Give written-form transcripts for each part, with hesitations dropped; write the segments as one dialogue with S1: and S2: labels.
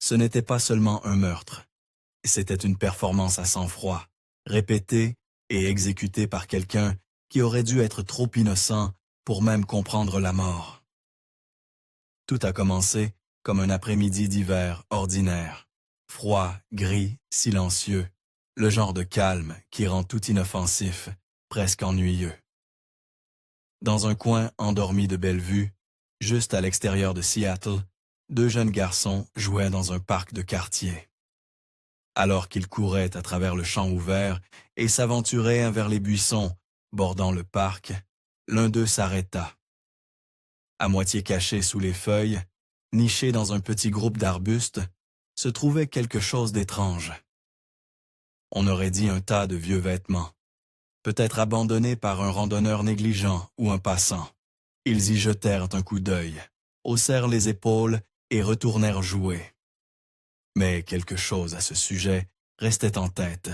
S1: Ce n'était pas seulement un meurtre. C'était une performance à sang-froid, répétée et exécutée par quelqu'un qui aurait dû être trop innocent pour même comprendre la mort. Tout a commencé comme un après-midi d'hiver ordinaire. Froid, gris, silencieux. Le genre de calme qui rend tout inoffensif, presque ennuyeux. Dans un coin endormi de Bellevue, juste à l'extérieur de Seattle, deux jeunes garçons jouaient dans un parc de quartier. Alors qu'ils couraient à travers le champ ouvert et s'aventuraient vers les buissons bordant le parc, l'un d'eux s'arrêta. À moitié caché sous les feuilles, niché dans un petit groupe d'arbustes, se trouvait quelque chose d'étrange. On aurait dit un tas de vieux vêtements, peut-être abandonnés par un randonneur négligent ou un passant. Ils y jetèrent un coup d'œil, haussèrent les épaules et retournèrent jouer. Mais quelque chose à ce sujet restait en tête.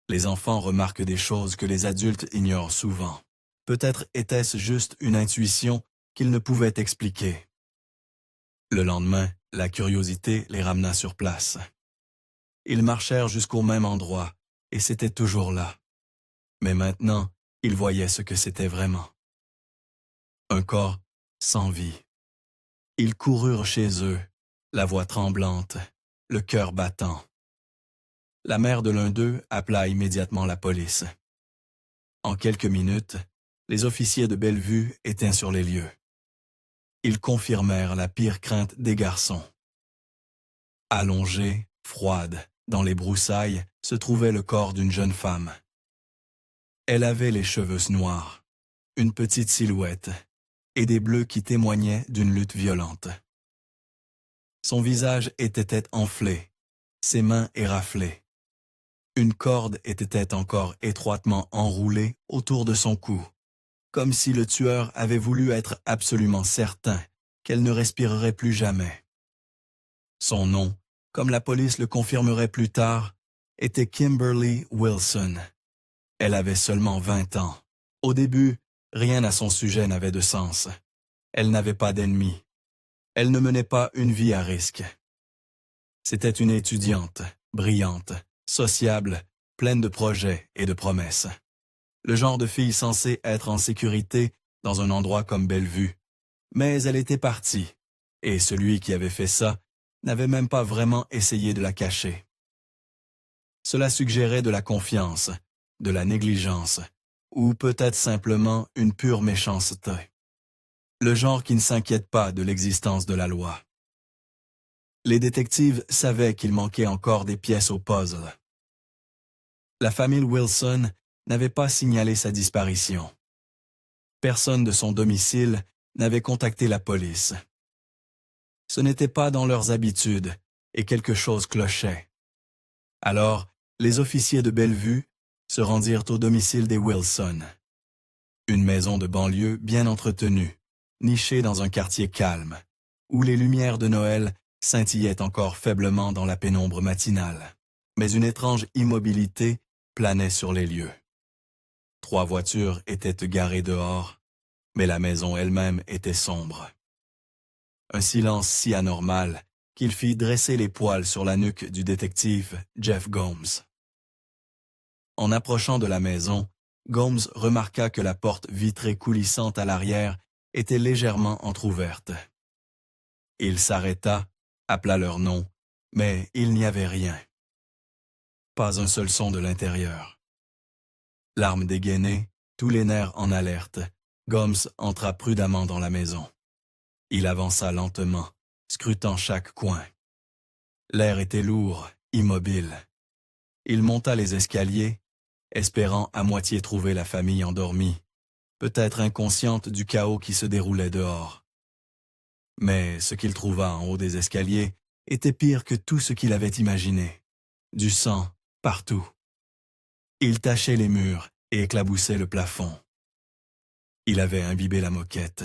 S1: Les enfants remarquent des choses que les adultes ignorent souvent. Peut-être était-ce juste une intuition qu'ils ne pouvaient expliquer. Le lendemain, la curiosité les ramena sur place. Ils marchèrent jusqu'au même endroit, et c'était toujours là. Mais maintenant, ils voyaient ce que c'était vraiment. Un corps sans vie. Ils coururent chez eux, la voix tremblante, le cœur battant. La mère de l'un d'eux appela immédiatement la police. En quelques minutes, les officiers de Bellevue étaient sur les lieux. Ils confirmèrent la pire crainte des garçons. Allongée, froide, dans les broussailles, se trouvait le corps d'une jeune femme. Elle avait les cheveux noirs, une petite silhouette et des bleus qui témoignaient d'une lutte violente. Son visage était enflé, ses mains éraflées. Une corde était encore étroitement enroulée autour de son cou, comme si le tueur avait voulu être absolument certain qu'elle ne respirerait plus jamais. Son nom, comme la police le confirmerait plus tard, était Kimberly Wilson. Elle avait seulement 20 ans. Au début, rien à son sujet n'avait de sens. Elle n'avait pas d'ennemis. Elle ne menait pas une vie à risque. C'était une étudiante, brillante, sociable, pleine de projets et de promesses. Le genre de fille censée être en sécurité dans un endroit comme Bellevue. Mais elle était partie, et celui qui avait fait ça n'avait même pas vraiment essayé de la cacher. Cela suggérait de la confiance, de la négligence, ou peut-être simplement une pure méchanceté. Le genre qui ne s'inquiète pas de l'existence de la loi. Les détectives savaient qu'il manquait encore des pièces au puzzle. La famille Wilson n'avait pas signalé sa disparition. Personne de son domicile n'avait contacté la police. Ce n'était pas dans leurs habitudes, et quelque chose clochait. Alors, les officiers de Bellevue se rendirent au domicile des Wilson. Une maison de banlieue bien entretenue, nichée dans un quartier calme, où les lumières de Noël scintillaient encore faiblement dans la pénombre matinale. Mais une étrange immobilité planait sur les lieux. 3 voitures étaient garées dehors, mais la maison elle-même était sombre. Un silence si anormal qu'il fit dresser les poils sur la nuque du détective Jeff Gomes. En approchant de la maison, Gomes remarqua que la porte vitrée coulissante à l'arrière était légèrement entr'ouverte. Il s'arrêta, appela leur nom, mais il n'y avait rien. Pas un seul son de l'intérieur. L'arme dégainée, tous les nerfs en alerte, Gomes entra prudemment dans la maison. Il avança lentement, scrutant chaque coin. L'air était lourd, immobile. Il monta les escaliers, espérant à moitié trouver la famille endormie, peut-être inconsciente du chaos qui se déroulait dehors. Mais ce qu'il trouva en haut des escaliers était pire que tout ce qu'il avait imaginé. Du sang, partout. Il tachait les murs et éclaboussait le plafond. Il avait imbibé la moquette.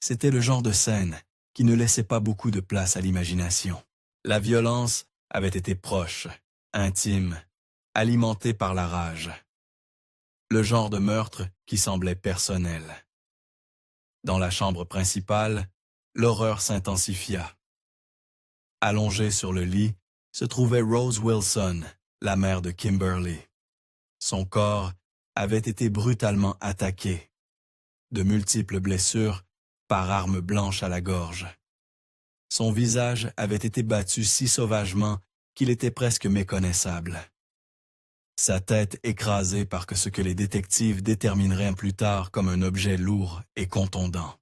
S1: C'était le genre de scène qui ne laissait pas beaucoup de place à l'imagination. La violence avait été proche, intime, alimentée par la rage. Le genre de meurtre qui semblait personnel. Dans la chambre principale, l'horreur s'intensifia. Allongée sur le lit, se trouvait Rose Wilson, la mère de Kimberly. Son corps avait été brutalement attaqué. De multiples blessures par arme blanche à la gorge. Son visage avait été battu si sauvagement qu'il était presque méconnaissable. Sa tête écrasée par ce que les détectives détermineraient plus tard comme un objet lourd et contondant.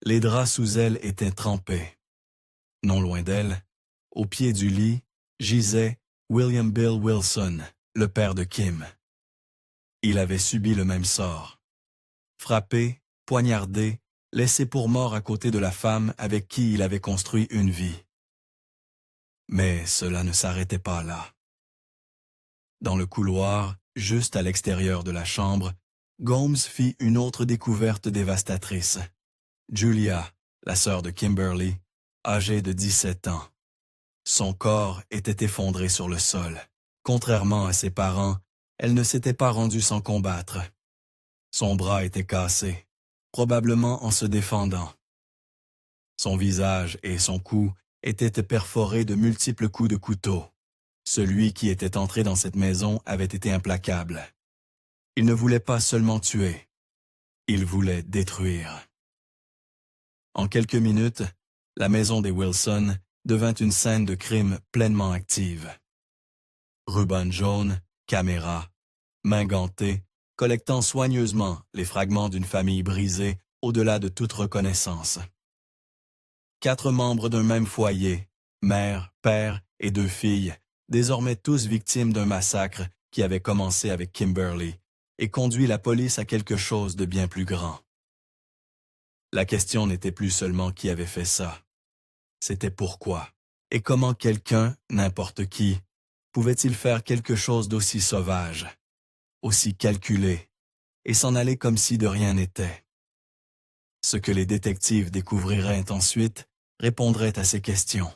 S1: Les draps sous elle étaient trempés. Non loin d'elle, au pied du lit, gisait William Bill Wilson, le père de Kim. Il avait subi le même sort. Frappé, poignardé, laissé pour mort à côté de la femme avec qui il avait construit une vie. Mais cela ne s'arrêtait pas là. Dans le couloir, juste à l'extérieur de la chambre, Gomes fit une autre découverte dévastatrice. Julia, la sœur de Kimberly, âgée de 17 ans. Son corps était effondré sur le sol. Contrairement à ses parents, elle ne s'était pas rendue sans combattre. Son bras était cassé, probablement en se défendant. Son visage et son cou étaient perforés de multiples coups de couteau. Celui qui était entré dans cette maison avait été implacable. Il ne voulait pas seulement tuer, il voulait détruire. En quelques minutes, la maison des Wilson devint une scène de crime pleinement active. Ruban jaune, caméra, mains gantées, collectant soigneusement les fragments d'une famille brisée au-delà de toute reconnaissance. 4 membres d'un même foyer, mère, père et 2 filles, désormais tous victimes d'un massacre qui avait commencé avec Kimberly et conduit la police à quelque chose de bien plus grand. La question n'était plus seulement qui avait fait ça. C'était pourquoi et comment quelqu'un, n'importe qui, pouvait-il faire quelque chose d'aussi sauvage, aussi calculé, et s'en aller comme si de rien n'était. Ce que les détectives découvriraient ensuite répondrait à ces questions.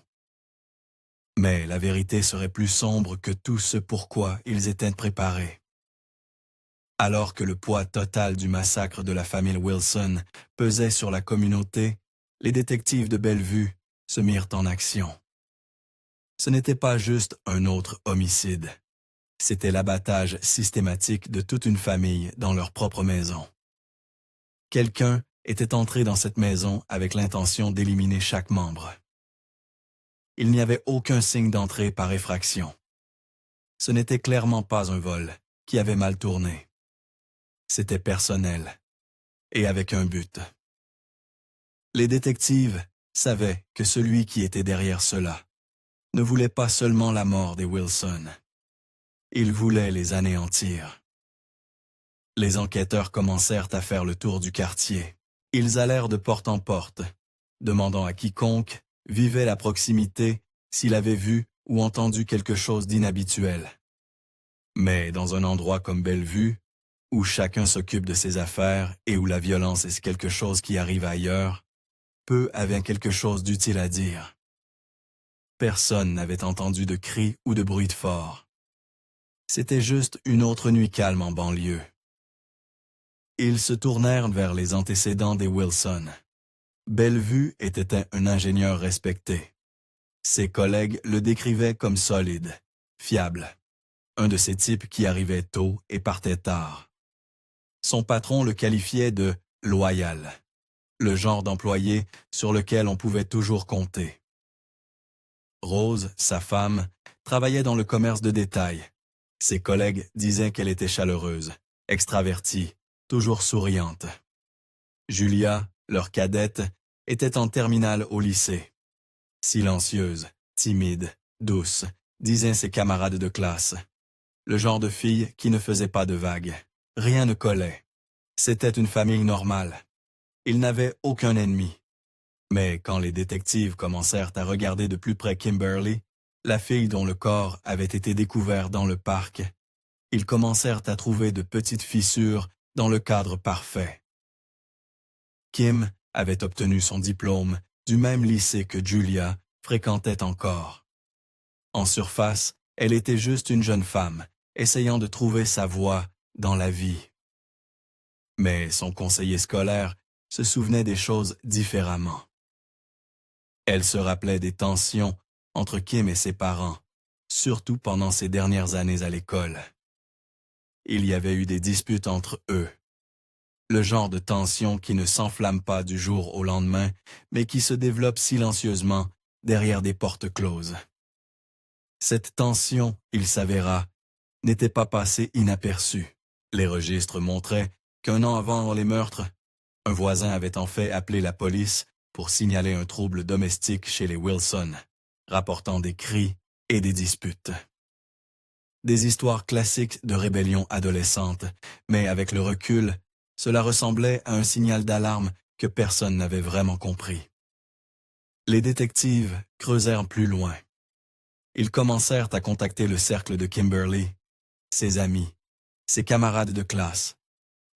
S1: Mais la vérité serait plus sombre que tout ce pourquoi ils étaient préparés. Alors que le poids total du massacre de la famille Wilson pesait sur la communauté, les détectives de Bellevue se mirent en action. Ce n'était pas juste un autre homicide. C'était l'abattage systématique de toute une famille dans leur propre maison. Quelqu'un était entré dans cette maison avec l'intention d'éliminer chaque membre. Il n'y avait aucun signe d'entrée par effraction. Ce n'était clairement pas un vol qui avait mal tourné. C'était personnel et avec un but. Les détectives savaient que celui qui était derrière cela ne voulait pas seulement la mort des Wilson. Il voulait les anéantir. Les enquêteurs commencèrent à faire le tour du quartier. Ils allèrent de porte en porte, demandant à quiconque vivait à proximité s'il avait vu ou entendu quelque chose d'inhabituel. Mais dans un endroit comme Bellevue, où chacun s'occupe de ses affaires et où la violence est quelque chose qui arrive ailleurs, peu avaient quelque chose d'utile à dire. Personne n'avait entendu de cris ou de bruit fort. C'était juste une autre nuit calme en banlieue. Ils se tournèrent vers les antécédents des Wilson. Bellevue était un ingénieur respecté. Ses collègues le décrivaient comme solide, fiable, un de ces types qui arrivait tôt et partait tard. Son patron le qualifiait de « loyal », le genre d'employé sur lequel on pouvait toujours compter. Rose, sa femme, travaillait dans le commerce de détail. Ses collègues disaient qu'elle était chaleureuse, extravertie, toujours souriante. Julia, leur cadette, était en terminale au lycée. Silencieuse, timide, douce, disaient ses camarades de classe. Le genre de fille qui ne faisait pas de vagues. Rien ne collait. C'était une famille normale. Ils n'avaient aucun ennemi. Mais quand les détectives commencèrent à regarder de plus près Kimberly, la fille dont le corps avait été découvert dans le parc, ils commencèrent à trouver de petites fissures dans le cadre parfait. Kim avait obtenu son diplôme du même lycée que Julia fréquentait encore. En surface, elle était juste une jeune femme, essayant de trouver sa voie dans la vie. Mais son conseiller scolaire se souvenait des choses différemment. Elle se rappelait des tensions entre Kim et ses parents, surtout pendant ses dernières années à l'école. Il y avait eu des disputes entre eux. Le genre de tension qui ne s'enflamme pas du jour au lendemain, mais qui se développe silencieusement derrière des portes closes. Cette tension, il s'avéra, n'était pas passée inaperçue. Les registres montraient qu'un an avant les meurtres, un voisin avait en fait appelé la police pour signaler un trouble domestique chez les Wilson, rapportant des cris et des disputes. Des histoires classiques de rébellion adolescente, mais avec le recul, cela ressemblait à un signal d'alarme que personne n'avait vraiment compris. Les détectives creusèrent plus loin. Ils commencèrent à contacter le cercle de Kimberly, ses amis, ses camarades de classe,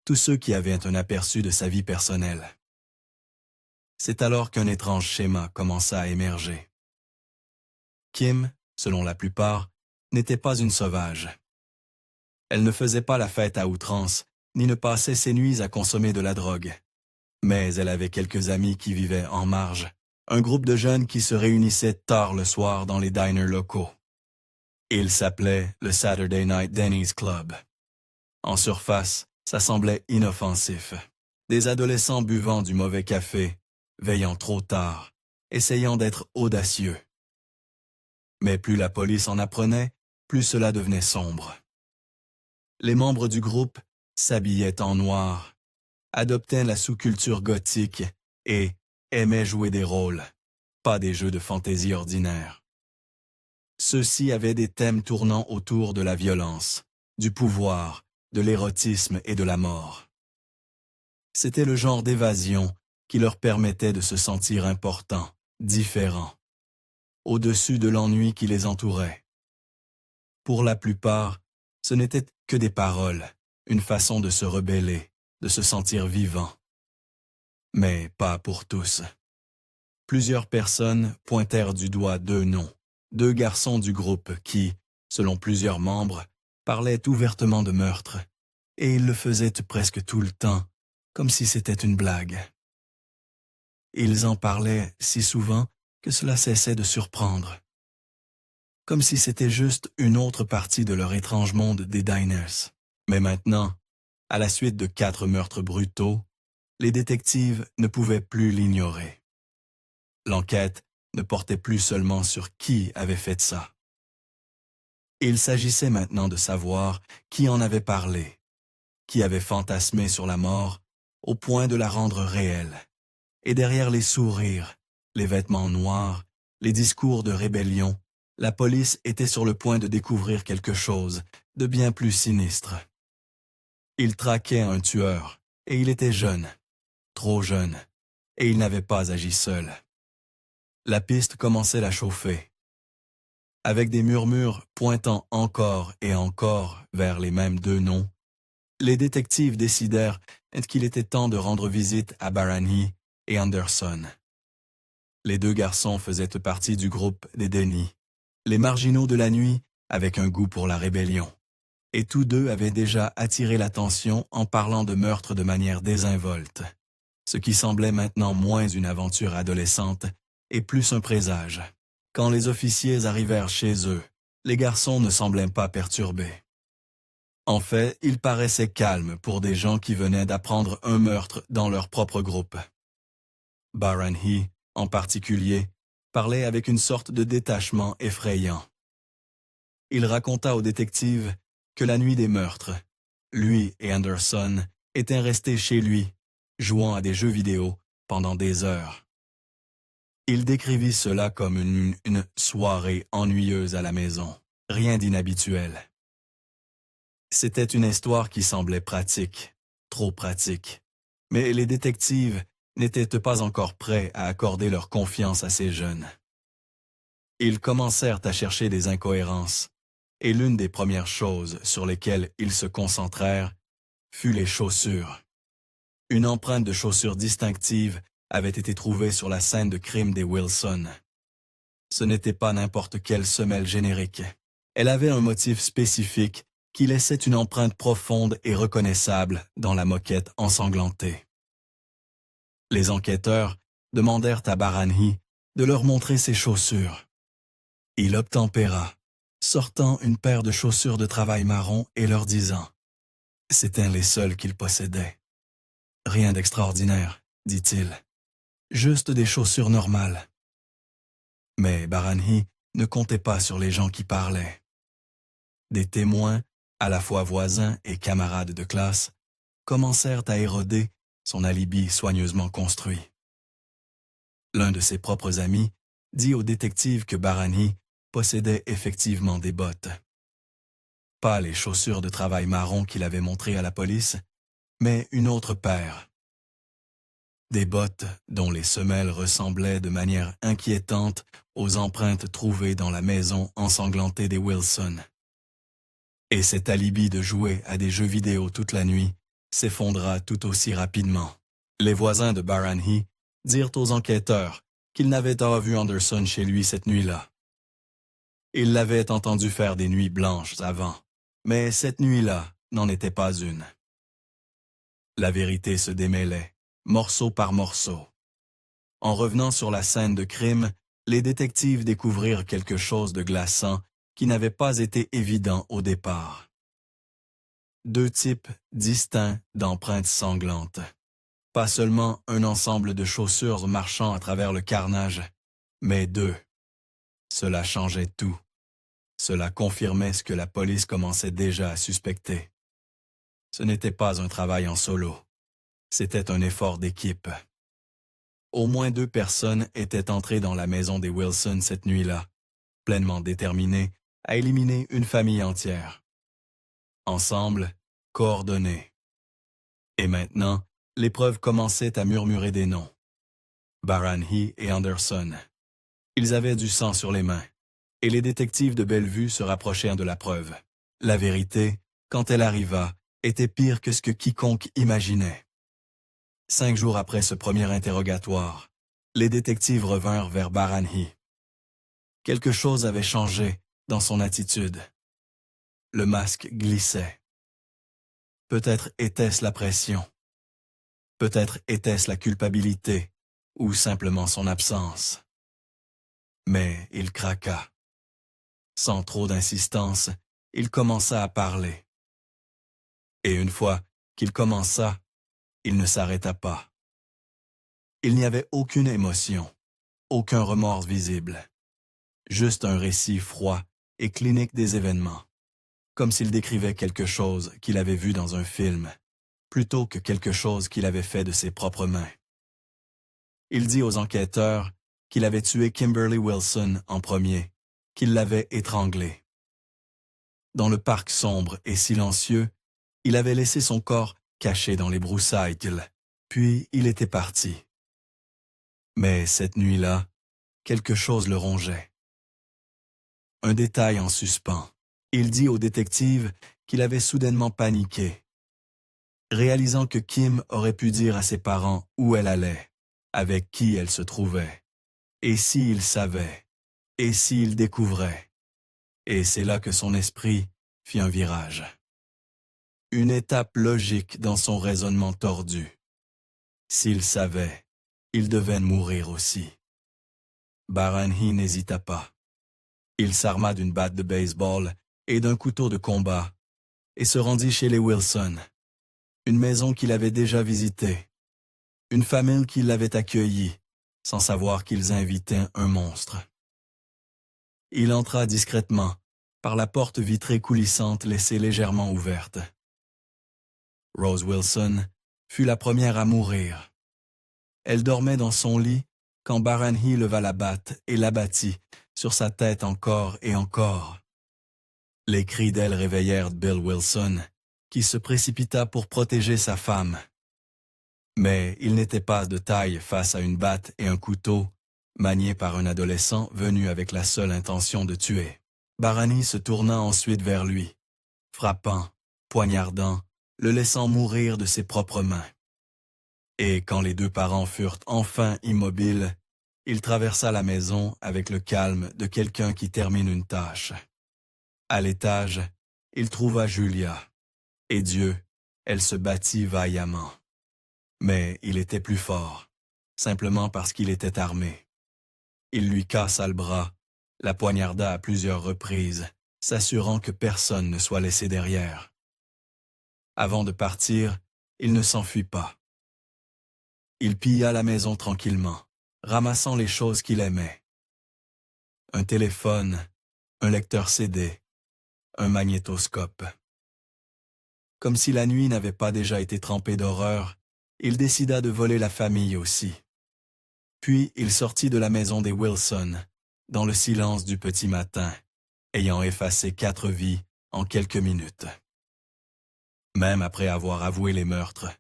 S1: tous ceux qui avaient un aperçu de sa vie personnelle. C'est alors qu'un étrange schéma commença à émerger. Kim, selon la plupart, n'était pas une sauvage. Elle ne faisait pas la fête à outrance, ni ne passait ses nuits à consommer de la drogue. Mais elle avait quelques amis qui vivaient en marge, un groupe de jeunes qui se réunissaient tard le soir dans les diners locaux. Il s'appelait le Saturday Night Denny's Club. En surface, ça semblait inoffensif. Des adolescents buvant du mauvais café, veillant trop tard, essayant d'être audacieux. Mais plus la police en apprenait, plus cela devenait sombre. Les membres du groupe s'habillaient en noir, adoptaient la sous-culture gothique et aimaient jouer des rôles, pas des jeux de fantaisie ordinaires. Ceux-ci avaient des thèmes tournant autour de la violence, du pouvoir, de l'érotisme et de la mort. C'était le genre d'évasion qui leur permettait de se sentir importants, différents, au-dessus de l'ennui qui les entourait. Pour la plupart, ce n'était que des paroles, une façon de se rebeller, de se sentir vivant. Mais pas pour tous. Plusieurs personnes pointèrent du doigt deux noms, deux garçons du groupe qui, selon plusieurs membres, parlaient ouvertement de meurtre, et ils le faisaient presque tout le temps, comme si c'était une blague. Ils en parlaient si souvent que cela cessait de surprendre. Comme si c'était juste une autre partie de leur étrange monde des diners. Mais maintenant, à la suite de 4 meurtres brutaux, les détectives ne pouvaient plus l'ignorer. L'enquête ne portait plus seulement sur qui avait fait ça. Il s'agissait maintenant de savoir qui en avait parlé, qui avait fantasmé sur la mort au point de la rendre réelle. Et derrière les sourires, les vêtements noirs, les discours de rébellion, la police était sur le point de découvrir quelque chose de bien plus sinistre. Il traquait un tueur, et il était jeune, trop jeune, et il n'avait pas agi seul. La piste commençait à chauffer. Avec des murmures pointant encore et encore vers les mêmes deux noms, les détectives décidèrent qu'il était temps de rendre visite à Barani et Anderson. Les deux garçons faisaient partie du groupe des Denny, les marginaux de la nuit avec un goût pour la rébellion. Et tous deux avaient déjà attiré l'attention en parlant de meurtre de manière désinvolte, ce qui semblait maintenant moins une aventure adolescente et plus un présage. Quand les officiers arrivèrent chez eux, les garçons ne semblaient pas perturbés. En fait, ils paraissaient calmes pour des gens qui venaient d'apprendre un meurtre dans leur propre groupe. Barani, en particulier, parlait avec une sorte de détachement effrayant. Il raconta au détective que la nuit des meurtres, lui et Anderson étaient restés chez lui, jouant à des jeux vidéo pendant des heures. Il décrivit cela comme une soirée ennuyeuse à la maison, rien d'inhabituel. C'était une histoire qui semblait pratique, trop pratique, mais les détectives n'étaient pas encore prêts à accorder leur confiance à ces jeunes. Ils commencèrent à chercher des incohérences, et l'une des premières choses sur lesquelles ils se concentrèrent fut les chaussures. Une empreinte de chaussures distinctive avait été trouvée sur la scène de crime des Wilson. Ce n'était pas n'importe quelle semelle générique. Elle avait un motif spécifique qui laissait une empreinte profonde et reconnaissable dans la moquette ensanglantée. Les enquêteurs demandèrent à Barani de leur montrer ses chaussures. Il obtempéra, sortant une paire de chaussures de travail marron et leur disant « C'étaient les seules qu'il possédait. »« Rien d'extraordinaire, dit-il. Juste des chaussures normales. » Mais Baranhi ne comptait pas sur les gens qui parlaient. Des témoins, à la fois voisins et camarades de classe, commencèrent à éroder son alibi soigneusement construit. L'un de ses propres amis dit au détective que Baranhi possédait effectivement des bottes. Pas les chaussures de travail marron qu'il avait montrées à la police, mais une autre paire. Des bottes dont les semelles ressemblaient de manière inquiétante aux empreintes trouvées dans la maison ensanglantée des Wilson. Et cet alibi de jouer à des jeux vidéo toute la nuit s'effondra tout aussi rapidement. Les voisins de Baranhi dirent aux enquêteurs qu'ils n'avaient pas vu Anderson chez lui cette nuit-là. Ils l'avaient entendu faire des nuits blanches avant, mais cette nuit-là n'en était pas une. La vérité se démêlait, morceau par morceau. En revenant sur la scène de crime, les détectives découvrirent quelque chose de glaçant qui n'avait pas été évident au départ. Deux types distincts d'empreintes sanglantes. Pas seulement un ensemble de chaussures marchant à travers le carnage, mais deux. Cela changeait tout. Cela confirmait ce que la police commençait déjà à suspecter. Ce n'était pas un travail en solo. C'était un effort d'équipe. Au moins 2 personnes étaient entrées dans la maison des Wilson cette nuit-là, pleinement déterminées à éliminer une famille entière. Ensemble, coordonnés. Et maintenant, les preuves commençaient à murmurer des noms. Baranhi et Anderson. Ils avaient du sang sur les mains, et les détectives de Bellevue se rapprochèrent de la preuve. La vérité, quand elle arriva, était pire que ce que quiconque imaginait. 5 jours après ce premier interrogatoire, les détectives revinrent vers Baranhi. Quelque chose avait changé dans son attitude. Le masque glissait. Peut-être était-ce la pression. Peut-être était-ce la culpabilité, ou simplement son absence. Mais il craqua. Sans trop d'insistance, il commença à parler. Et une fois qu'il commença, il ne s'arrêta pas. Il n'y avait aucune émotion, aucun remords visible. Juste un récit froid et clinique des événements, comme s'il décrivait quelque chose qu'il avait vu dans un film, plutôt que quelque chose qu'il avait fait de ses propres mains. Il dit aux enquêteurs qu'il avait tué Kimberly Wilson en premier, qu'il l'avait étranglée. Dans le parc sombre et silencieux, il avait laissé son corps caché dans les broussailles, puis il était parti. Mais cette nuit-là, quelque chose le rongeait. Un détail en suspens. Il dit au détective qu'il avait soudainement paniqué, réalisant que Kim aurait pu dire à ses parents où elle allait, avec qui elle se trouvait, et s'il savait, et s'il découvrait. Et c'est là que son esprit fit un virage. Une étape logique dans son raisonnement tordu. S'il savait, il devait mourir aussi. Baranhi n'hésita pas. Il s'arma d'une batte de baseball et d'un couteau de combat et se rendit chez les Wilson, une maison qu'il avait déjà visitée, une famille qui l'avait accueilli, sans savoir qu'ils invitaient un monstre. Il entra discrètement, par la porte vitrée coulissante laissée légèrement ouverte. Rose Wilson fut la première à mourir. Elle dormait dans son lit quand Baranhi leva la batte et l'abattit sur sa tête encore et encore. Les cris d'elle réveillèrent Bill Wilson, qui se précipita pour protéger sa femme. Mais il n'était pas de taille face à une batte et un couteau, maniés par un adolescent venu avec la seule intention de tuer. Baranhi se tourna ensuite vers lui, frappant, poignardant, le laissant mourir de ses propres mains. Et quand les 2 parents furent enfin immobiles, il traversa la maison avec le calme de quelqu'un qui termine une tâche. À l'étage, il trouva Julia. Et Dieu, elle se battit vaillamment. Mais il était plus fort, simplement parce qu'il était armé. Il lui cassa le bras, la poignarda à plusieurs reprises, s'assurant que personne ne soit laissé derrière. Avant de partir, il ne s'enfuit pas. Il pilla la maison tranquillement, ramassant les choses qu'il aimait. Un téléphone, un lecteur CD, un magnétoscope. Comme si la nuit n'avait pas déjà été trempée d'horreur, il décida de voler la famille aussi. Puis il sortit de la maison des Wilson, dans le silence du petit matin, ayant effacé 4 vies en quelques minutes. Même après avoir avoué les meurtres,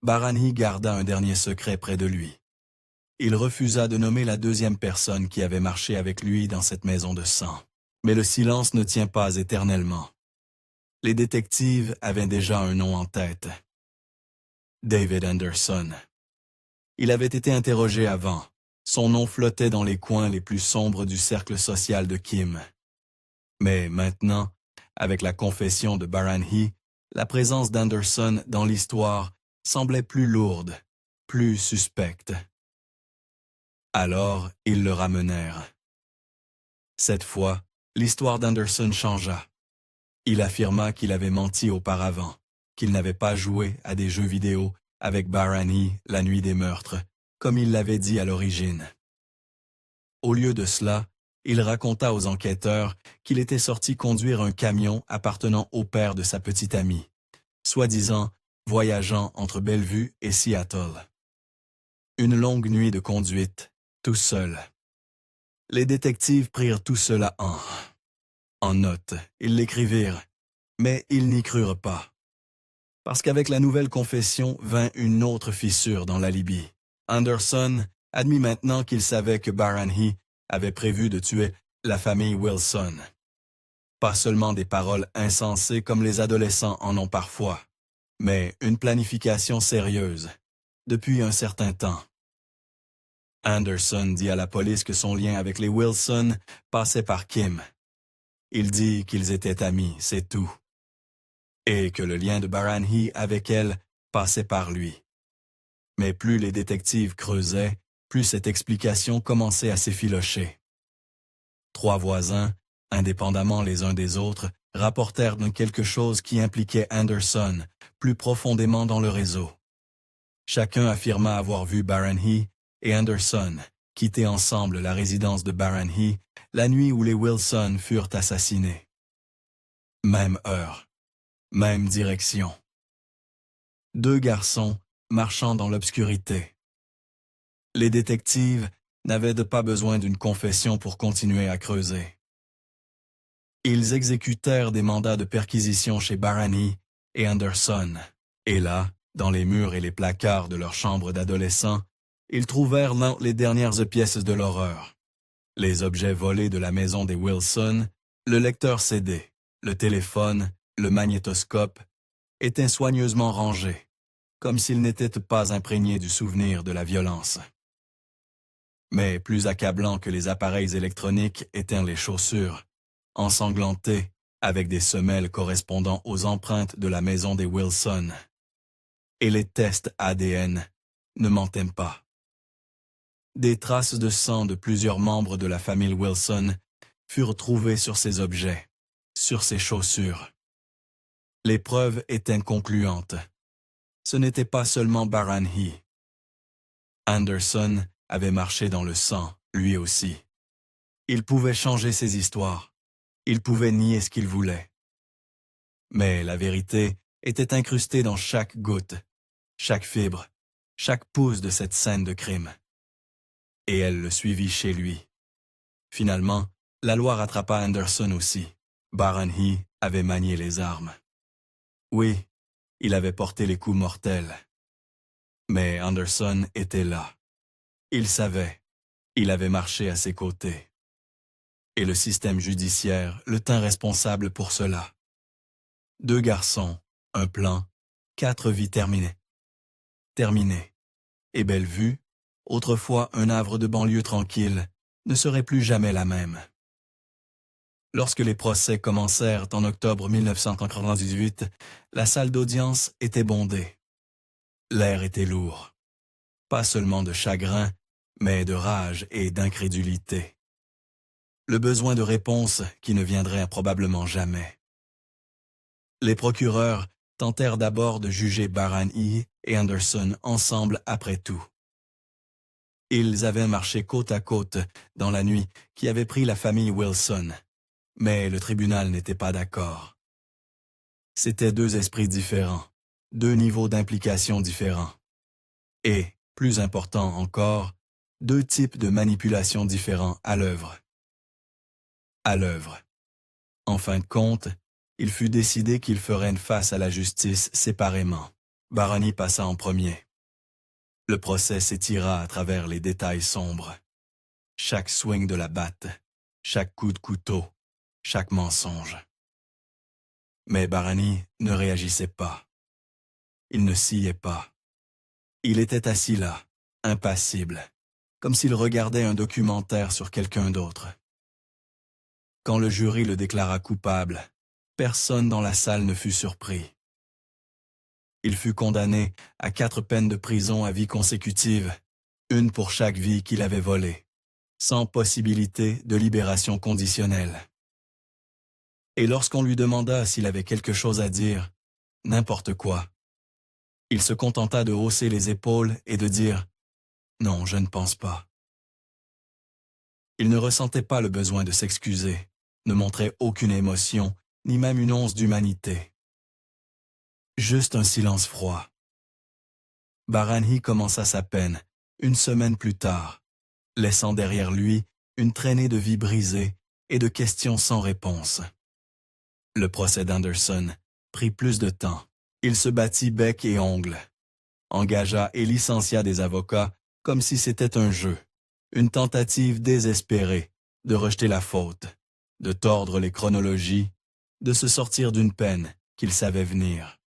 S1: Barani garda un dernier secret près de lui. Il refusa de nommer la deuxième personne qui avait marché avec lui dans cette maison de sang. Mais le silence ne tient pas éternellement. Les détectives avaient déjà un nom en tête. David Anderson. Il avait été interrogé avant. Son nom flottait dans les coins les plus sombres du cercle social de Kim. Mais maintenant, avec la confession de Barani, la présence d'Anderson dans l'histoire semblait plus lourde, plus suspecte. Alors, ils le ramenèrent. Cette fois, l'histoire d'Anderson changea. Il affirma qu'il avait menti auparavant, qu'il n'avait pas joué à des jeux vidéo avec Barani la nuit des meurtres, comme il l'avait dit à l'origine. Au lieu de cela, il raconta aux enquêteurs qu'il était sorti conduire un camion appartenant au père de sa petite amie, soi-disant voyageant entre Bellevue et Seattle. Une longue nuit de conduite, tout seul. Les détectives prirent tout cela en note, ils l'écrivirent, mais ils n'y crurent pas. Parce qu'avec la nouvelle confession vint une autre fissure dans l'alibi. Anderson admit maintenant qu'il savait que Barani avait prévu de tuer la famille Wilson. Pas seulement des paroles insensées comme les adolescents en ont parfois, mais une planification sérieuse, depuis un certain temps. Anderson dit à la police que son lien avec les Wilson passait par Kim. Il dit qu'ils étaient amis, c'est tout. Et que le lien de Barani avec elle passait par lui. Mais plus les détectives creusaient, plus cette explication commençait à s'effilocher. 3 voisins, indépendamment les uns des autres, rapportèrent de quelque chose qui impliquait Anderson plus profondément dans le réseau. Chacun affirma avoir vu Barani et Anderson quitter ensemble la résidence de Barani la nuit où les Wilson furent assassinés. Même heure, même direction. 2 garçons marchant dans l'obscurité. Les détectives n'avaient pas besoin d'une confession pour continuer à creuser. Ils exécutèrent des mandats de perquisition chez Barani et Anderson, et là, dans les murs et les placards de leur chambre d'adolescents, ils trouvèrent les dernières pièces de l'horreur. Les objets volés de la maison des Wilson, le lecteur CD, le téléphone, le magnétoscope, étaient soigneusement rangés, comme s'ils n'étaient pas imprégnés du souvenir de la violence. Mais plus accablant que les appareils électroniques étaient les chaussures, ensanglantées avec des semelles correspondant aux empreintes de la maison des Wilson. Et les tests ADN ne mentaient pas. Des traces de sang de plusieurs membres de la famille Wilson furent trouvées sur ces objets, sur ces chaussures. Les preuves étaient concluantes. Ce n'était pas seulement Barani. Anderson avait marché dans le sang, lui aussi. Il pouvait changer ses histoires. Il pouvait nier ce qu'il voulait. Mais la vérité était incrustée dans chaque goutte, chaque fibre, chaque pouce de cette scène de crime. Et elle le suivit chez lui. Finalement, la loi rattrapa Anderson aussi. Barani avait manié les armes. Oui, il avait porté les coups mortels. Mais Anderson était là. Il savait. Il avait marché à ses côtés. Et le système judiciaire le tint responsable pour cela. 2 garçons, un plan, 4 vies terminées. Terminées. Et Bellevue, autrefois un havre de banlieue tranquille, ne serait plus jamais la même. Lorsque les procès commencèrent en octobre 1998, la salle d'audience était bondée. L'air était lourd. Pas seulement de chagrin, mais de rage et d'incrédulité. Le besoin de réponse qui ne viendrait probablement jamais. Les procureurs tentèrent d'abord de juger Barani et Anderson ensemble après tout. Ils avaient marché côte à côte dans la nuit qui avait pris la famille Wilson, mais le tribunal n'était pas d'accord. C'étaient deux esprits différents, deux niveaux d'implication différents. Et, plus important encore, deux types de manipulation différents à l'œuvre. À l'œuvre. En fin de compte, il fut décidé qu'ils feraient face à la justice séparément. Barani passa en premier. Le procès s'étira à travers les détails sombres. Chaque swing de la batte, chaque coup de couteau, chaque mensonge. Mais Barani ne réagissait pas. Il ne sciait pas. Il était assis là, impassible, comme s'il regardait un documentaire sur quelqu'un d'autre. Quand le jury le déclara coupable, personne dans la salle ne fut surpris. Il fut condamné à 4 peines de prison à vie consécutive, une pour chaque vie qu'il avait volée, sans possibilité de libération conditionnelle. Et lorsqu'on lui demanda s'il avait quelque chose à dire, n'importe quoi, il se contenta de hausser les épaules et de dire « Non, je ne pense pas ». Il ne ressentait pas le besoin de s'excuser, ne montrait aucune émotion, ni même une once d'humanité. Juste un silence froid. Barani commença sa peine, une semaine plus tard, laissant derrière lui une traînée de vies brisées et de questions sans réponse. Le procès d'Anderson prit plus de temps. Il se battit bec et ongles, engagea et licencia des avocats comme si c'était un jeu, une tentative désespérée de rejeter la faute, de tordre les chronologies, de se sortir d'une peine qu'il savait venir.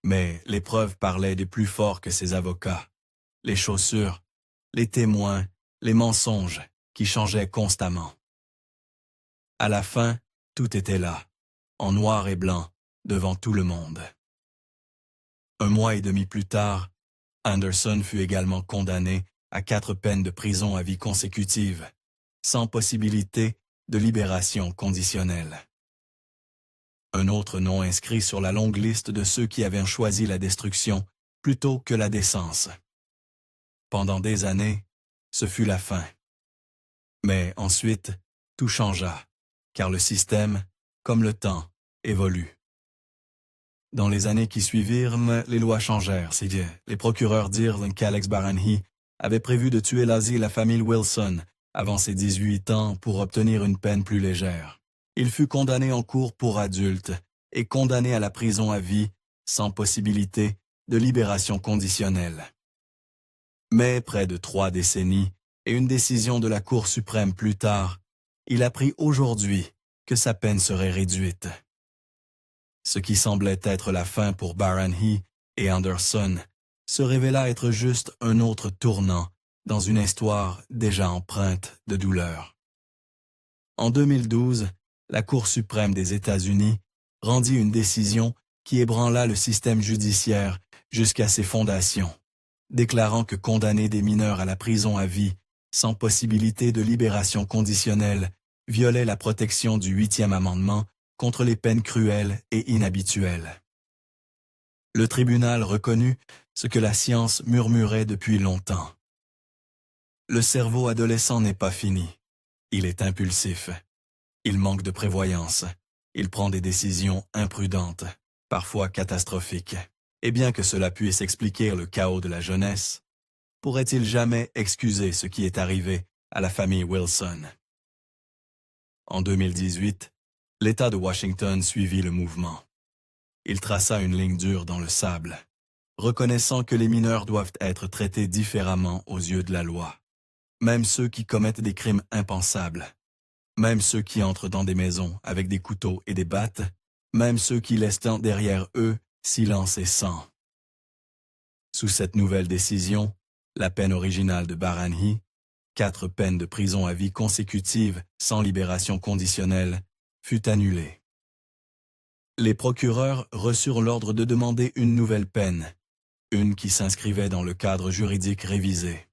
S1: Mais les preuves parlaient des plus forts que ses avocats, les chaussures, les témoins, les mensonges qui changeaient constamment. À la fin, tout était là, en noir et blanc, devant tout le monde. 1 mois et demi plus tard, Anderson fut également condamné à 4 peines de prison à vie consécutive, sans possibilité de libération conditionnelle. Un autre nom inscrit sur la longue liste de ceux qui avaient choisi la destruction plutôt que la décence. Pendant des années, ce fut la fin. Mais ensuite, tout changea, car le système, comme le temps, évolue. Dans les années qui suivirent, les lois changèrent. Les procureurs dirent qu'Alex Barani avait prévu de tuer et la famille Wilson avant ses 18 ans pour obtenir une peine plus légère. Il fut condamné en cour pour adultes et condamné à la prison à vie sans possibilité de libération conditionnelle. Mais près de 3 décennies et une décision de la Cour suprême plus tard, il apprit aujourd'hui que sa peine serait réduite. Ce qui semblait être la fin pour Barani et Anderson se révéla être juste un autre tournant dans une histoire déjà empreinte de douleur. En 2012, la Cour suprême des États-Unis rendit une décision qui ébranla le système judiciaire jusqu'à ses fondations, déclarant que condamner des mineurs à la prison à vie sans possibilité de libération conditionnelle violait la protection du 8e amendement contre les peines cruelles et inhabituelles. Le tribunal reconnut ce que la science murmurait depuis longtemps. Le cerveau adolescent n'est pas fini. Il est impulsif. Il manque de prévoyance. Il prend des décisions imprudentes, parfois catastrophiques. Et bien que cela puisse expliquer le chaos de la jeunesse, pourrait-il jamais excuser ce qui est arrivé à la famille Wilson? En 2018, l'État de Washington suivit le mouvement. Il traça une ligne dure dans le sable, reconnaissant que les mineurs doivent être traités différemment aux yeux de la loi. Même ceux qui commettent des crimes impensables, même ceux qui entrent dans des maisons avec des couteaux et des battes, même ceux qui laissent derrière eux silence et sang. Sous cette nouvelle décision, la peine originale de Barani, 4 peines de prison à vie consécutives sans libération conditionnelle, fut annulée. Les procureurs reçurent l'ordre de demander une nouvelle peine, une qui s'inscrivait dans le cadre juridique révisé.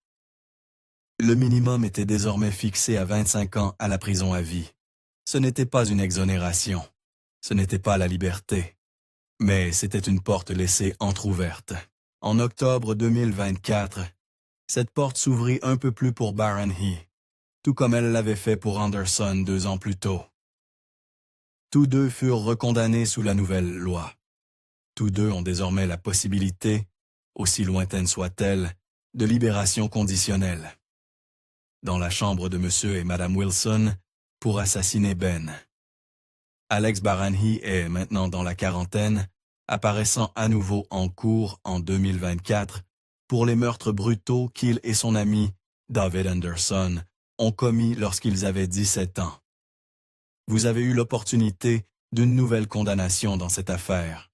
S1: Le minimum était désormais fixé à 25 ans à la prison à vie. Ce n'était pas une exonération. Ce n'était pas la liberté. Mais c'était une porte laissée entr'ouverte. En octobre 2024, cette porte s'ouvrit un peu plus pour Barrenhey, tout comme elle l'avait fait pour Anderson 2 ans plus tôt. Tous deux furent recondamnés sous la nouvelle loi. Tous deux ont désormais la possibilité, aussi lointaine soit-elle, de libération conditionnelle. Dans la chambre de M. et Mme Wilson pour assassiner Ben. Alex Barrenhey est maintenant dans la quarantaine, apparaissant à nouveau en cours en 2024 pour les meurtres brutaux qu'il et son ami, David Anderson, ont commis lorsqu'ils avaient 17 ans. Vous avez eu l'opportunité d'une nouvelle condamnation dans cette affaire.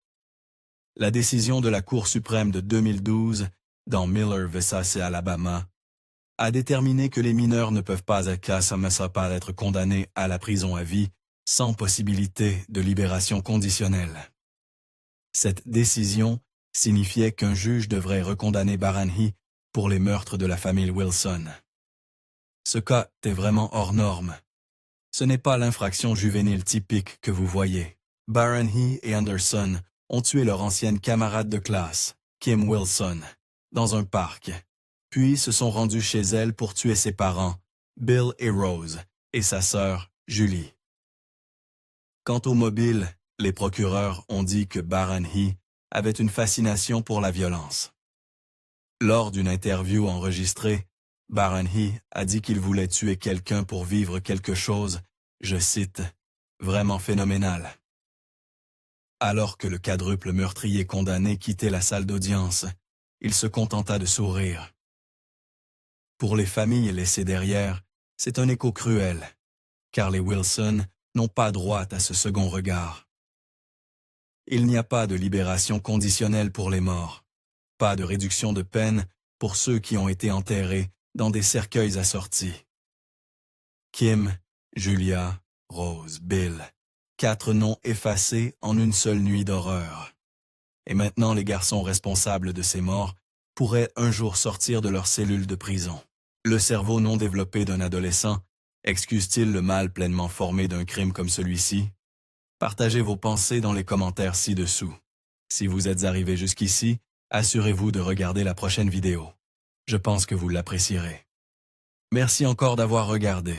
S1: La décision de la Cour suprême de 2012, dans Miller vs. Alabama, a déterminé que les mineurs ne peuvent pas être condamnés à la prison à vie sans possibilité de libération conditionnelle. Cette décision signifiait qu'un juge devrait recondamner Barrenhey pour les meurtres de la famille Wilson. Ce cas est vraiment hors norme. Ce n'est pas l'infraction juvénile typique que vous voyez. Barrenhey et Anderson ont tué leur ancienne camarade de classe, Kim Wilson, dans un parc, puis se sont rendus chez elle pour tuer ses parents, Bill et Rose, et sa sœur, Julie. Quant au mobile, les procureurs ont dit que Barrenhey avait une fascination pour la violence. Lors d'une interview enregistrée, Barrenhey a dit qu'il voulait tuer quelqu'un pour vivre quelque chose, je cite, « vraiment phénoménal ». Alors que le quadruple meurtrier condamné quittait la salle d'audience, il se contenta de sourire. Pour les familles laissées derrière, c'est un écho cruel, car les Wilson n'ont pas droit à ce second regard. Il n'y a pas de libération conditionnelle pour les morts, pas de réduction de peine pour ceux qui ont été enterrés dans des cercueils assortis. Kim, Julia, Rose, Bill, 4 noms effacés en une seule nuit d'horreur. Et maintenant les garçons responsables de ces morts pourraient un jour sortir de leur cellule de prison. Le cerveau non développé d'un adolescent excuse-t-il le mal pleinement formé d'un crime comme celui-ci? Partagez vos pensées dans les commentaires ci-dessous. Si vous êtes arrivé jusqu'ici, assurez-vous de regarder la prochaine vidéo. Je pense que vous l'apprécierez. Merci encore d'avoir regardé.